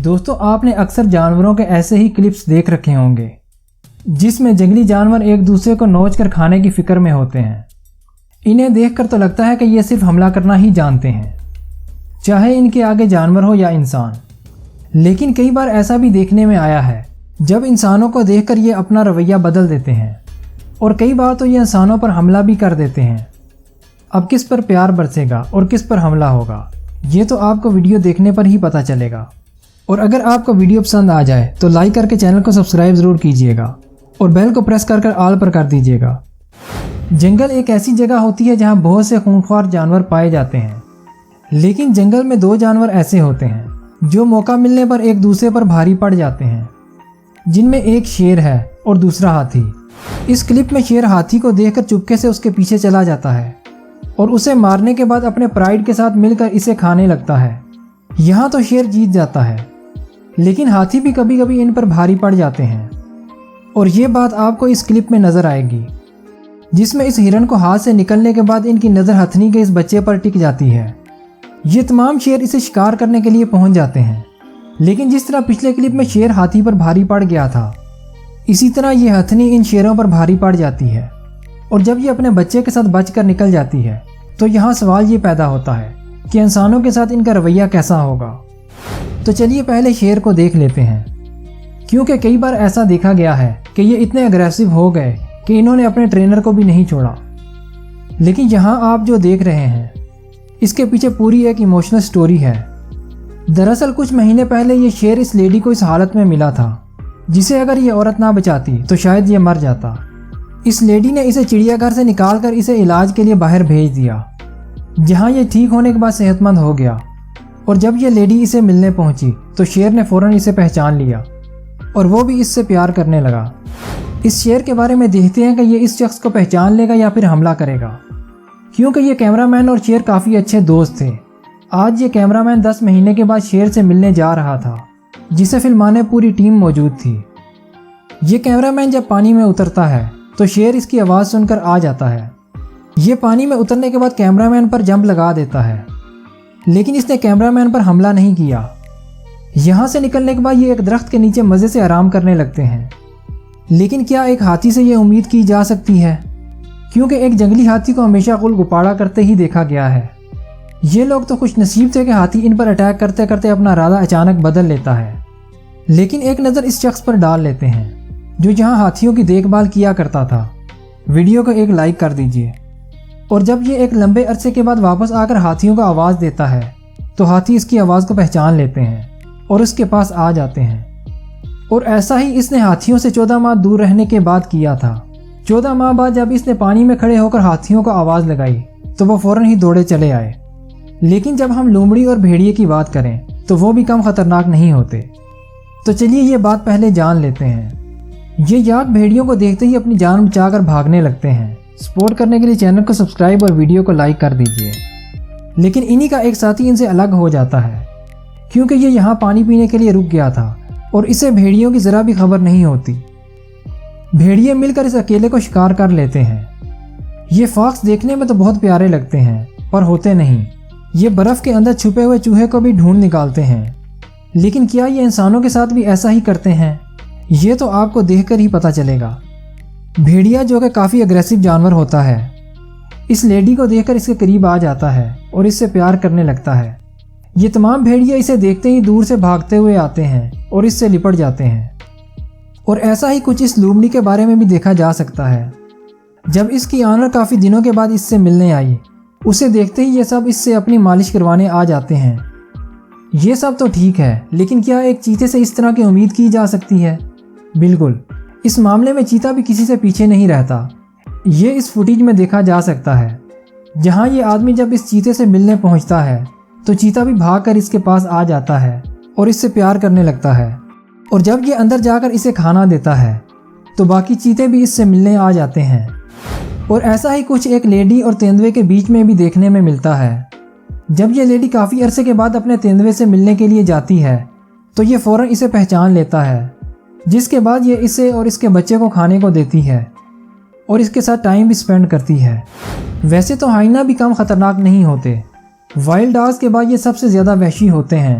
دوستو آپ نے اکثر جانوروں کے ایسے ہی کلپس دیکھ رکھے ہوں گے جس میں جنگلی جانور ایک دوسرے کو نوچ کر کھانے کی فکر میں ہوتے ہیں۔ انہیں دیکھ کر تو لگتا ہے کہ یہ صرف حملہ کرنا ہی جانتے ہیں، چاہے ان کے آگے جانور ہو یا انسان۔ لیکن کئی بار ایسا بھی دیکھنے میں آیا ہے جب انسانوں کو دیکھ کر یہ اپنا رویہ بدل دیتے ہیں، اور کئی بار تو یہ انسانوں پر حملہ بھی کر دیتے ہیں۔ اب کس پر پیار برسے گا اور کس پر حملہ ہوگا، یہ تو آپ کو ویڈیو دیکھنے پر ہی پتہ چلے گا۔ اور اگر آپ کو ویڈیو پسند آ جائے تو لائک کر کے چینل کو سبسکرائب ضرور کیجئے گا اور بیل کو پریس کر آل پر کر دیجئے گا۔ جنگل ایک ایسی جگہ ہوتی ہے جہاں بہت سے خونخوار جانور پائے جاتے ہیں، لیکن جنگل میں دو جانور ایسے ہوتے ہیں جو موقع ملنے پر ایک دوسرے پر بھاری پڑ جاتے ہیں، جن میں ایک شیر ہے اور دوسرا ہاتھی۔ اس کلپ میں شیر ہاتھی کو دیکھ کر چپکے سے اس کے پیچھے چلا جاتا ہے اور اسے مارنے کے بعد اپنے پرائڈ کے ساتھ مل کر اسے کھانے لگتا ہے۔ یہاں تو شیر جیت جاتا ہے، لیکن ہاتھی بھی کبھی کبھی ان پر بھاری پڑ جاتے ہیں، اور یہ بات آپ کو اس کلپ میں نظر آئے گی جس میں اس ہرن کو ہاتھ سے نکلنے کے بعد ان کی نظر ہتھنی کے اس بچے پر ٹک جاتی ہے۔ یہ تمام شیر اسے شکار کرنے کے لیے پہنچ جاتے ہیں، لیکن جس طرح پچھلے کلپ میں شیر ہاتھی پر بھاری پڑ گیا تھا، اسی طرح یہ ہتھنی ان شیروں پر بھاری پڑ جاتی ہے، اور جب یہ اپنے بچے کے ساتھ بچ کر نکل جاتی ہے تو یہاں سوال یہ پیدا ہوتا ہے کہ انسانوں کے ساتھ ان کا رویہ کیسا ہوگا۔ تو چلیے پہلے شیر کو دیکھ لیتے ہیں، کیونکہ کئی بار ایسا دیکھا گیا ہے کہ یہ اتنے اگریسو ہو گئے کہ انہوں نے اپنے ٹرینر کو بھی نہیں چھوڑا۔ لیکن یہاں آپ جو دیکھ رہے ہیں اس کے پیچھے پوری ایک ایموشنل سٹوری ہے۔ دراصل کچھ مہینے پہلے یہ شیر اس لیڈی کو اس حالت میں ملا تھا جسے اگر یہ عورت نہ بچاتی تو شاید یہ مر جاتا۔ اس لیڈی نے اسے چڑیا گھر سے نکال کر اسے علاج کے لیے باہر بھیج دیا، جہاں یہ ٹھیک ہونے کے بعد صحت مند ہو گیا۔ اور جب یہ لیڈی اسے ملنے پہنچی تو شیر نے فوراً اسے پہچان لیا اور وہ بھی اس سے پیار کرنے لگا۔ اس شیر کے بارے میں دیکھتے ہیں کہ یہ اس شخص کو پہچان لے گا یا پھر حملہ کرے گا، کیونکہ یہ کیمرہ مین اور شیر کافی اچھے دوست تھے۔ آج یہ کیمرہ مین 10 مہینے کے بعد شیر سے ملنے جا رہا تھا، جسے فلمانے پوری ٹیم موجود تھی۔ یہ کیمرہ مین جب پانی میں اترتا ہے تو شیر اس کی آواز سن کر آ جاتا ہے۔ یہ پانی میں اترنے کے بعد کیمرہ مین پر جمپ لگا دیتا ہے، لیکن اس نے کیمرہ مین پر حملہ نہیں کیا۔ یہاں سے نکلنے کے بعد یہ ایک درخت کے نیچے مزے سے آرام کرنے لگتے ہیں۔ لیکن کیا ایک ہاتھی سے یہ امید کی جا سکتی ہے؟ کیونکہ ایک جنگلی ہاتھی کو ہمیشہ غل گپاڑا کرتے ہی دیکھا گیا ہے۔ یہ لوگ تو خوش نصیب تھے کہ ہاتھی ان پر اٹیک کرتے کرتے اپنا ارادہ اچانک بدل لیتا ہے۔ لیکن ایک نظر اس شخص پر ڈال لیتے ہیں جو جہاں ہاتھیوں کی دیکھ بھال کیا کرتا تھا۔ ویڈیو کو ایک لائک کر دیجئے۔ اور جب یہ ایک لمبے عرصے کے بعد واپس آ کر ہاتھیوں کو آواز دیتا ہے تو ہاتھی اس کی آواز کو پہچان لیتے ہیں اور اس کے پاس آ جاتے ہیں۔ اور ایسا ہی اس نے ہاتھیوں سے 14 ماہ دور رہنے کے بعد کیا تھا۔ 14 ماہ بعد جب اس نے پانی میں کھڑے ہو کر ہاتھیوں کو آواز لگائی تو وہ فوراً ہی دوڑے چلے آئے۔ لیکن جب ہم لومڑی اور بھیڑیے کی بات کریں تو وہ بھی کم خطرناک نہیں ہوتے۔ تو چلیے یہ بات پہلے جان لیتے ہیں۔ یہ یاک بھیڑیوں کو دیکھتے ہی اپنی جان بچا کر بھاگنے لگتے ہیں۔ سپورٹ کرنے کے لیے چینل کو سبسکرائب اور ویڈیو کو لائک کر دیجئے۔ لیکن انہی کا ایک ساتھی ان سے الگ ہو جاتا ہے، کیونکہ یہ یہاں پانی پینے کے لیے رک گیا تھا اور اسے بھیڑیوں کی ذرا بھی خبر نہیں ہوتی۔ بھیڑیے مل کر اس اکیلے کو شکار کر لیتے ہیں۔ یہ فاکس دیکھنے میں تو بہت پیارے لگتے ہیں پر ہوتے نہیں۔ یہ برف کے اندر چھپے ہوئے چوہے کو بھی ڈھونڈ نکالتے ہیں۔ لیکن کیا یہ انسانوں کے ساتھ بھی ایسا ہی کرتے ہیں؟ یہ تو آپ کو دیکھ کر ہی پتہ چلے گا۔ بھیڑیا جو کہ کافی اگریسو جانور ہوتا ہے، اس لیڈی کو دیکھ کر اس کے قریب آ جاتا ہے اور اس سے پیار کرنے لگتا ہے۔ یہ تمام بھیڑیے اسے دیکھتے ہی دور سے بھاگتے ہوئے آتے ہیں اور اس سے لپٹ جاتے ہیں۔ اور ایسا ہی کچھ اس لومڑی کے بارے میں بھی دیکھا جا سکتا ہے۔ جب اس کی آنر کافی دنوں کے بعد اس سے ملنے آئی، اسے دیکھتے ہی یہ سب اس سے اپنی مالش کروانے آ جاتے ہیں۔ یہ سب تو ٹھیک ہے، لیکن کیا ایک چیتے سے اس طرح کی امید کی جا سکتی ہے؟ بالکل، اس معاملے میں چیتا بھی کسی سے پیچھے نہیں رہتا۔ یہ اس فوٹیج میں دیکھا جا سکتا ہے، جہاں یہ آدمی جب اس چیتے سے ملنے پہنچتا ہے تو چیتا بھی بھاگ کر اس کے پاس آ جاتا ہے اور اس سے پیار کرنے لگتا ہے۔ اور جب یہ اندر جا کر اسے کھانا دیتا ہے تو باقی چیتے بھی اس سے ملنے آ جاتے ہیں۔ اور ایسا ہی کچھ ایک لیڈی اور تیندوے کے بیچ میں بھی دیکھنے میں ملتا ہے۔ جب یہ لیڈی کافی عرصے کے بعد اپنے تیندوے سے ملنے کے لیے جاتی ہے تو یہ فوراً اسے پہچان لیتا ہے، جس کے بعد یہ اسے اور اس کے بچے کو کھانے کو دیتی ہے اور اس کے ساتھ ٹائم بھی سپینڈ کرتی ہے۔ ویسے تو ہائینا بھی کم خطرناک نہیں ہوتے، وائلڈ ڈاگز کے بعد یہ سب سے زیادہ وحشی ہوتے ہیں،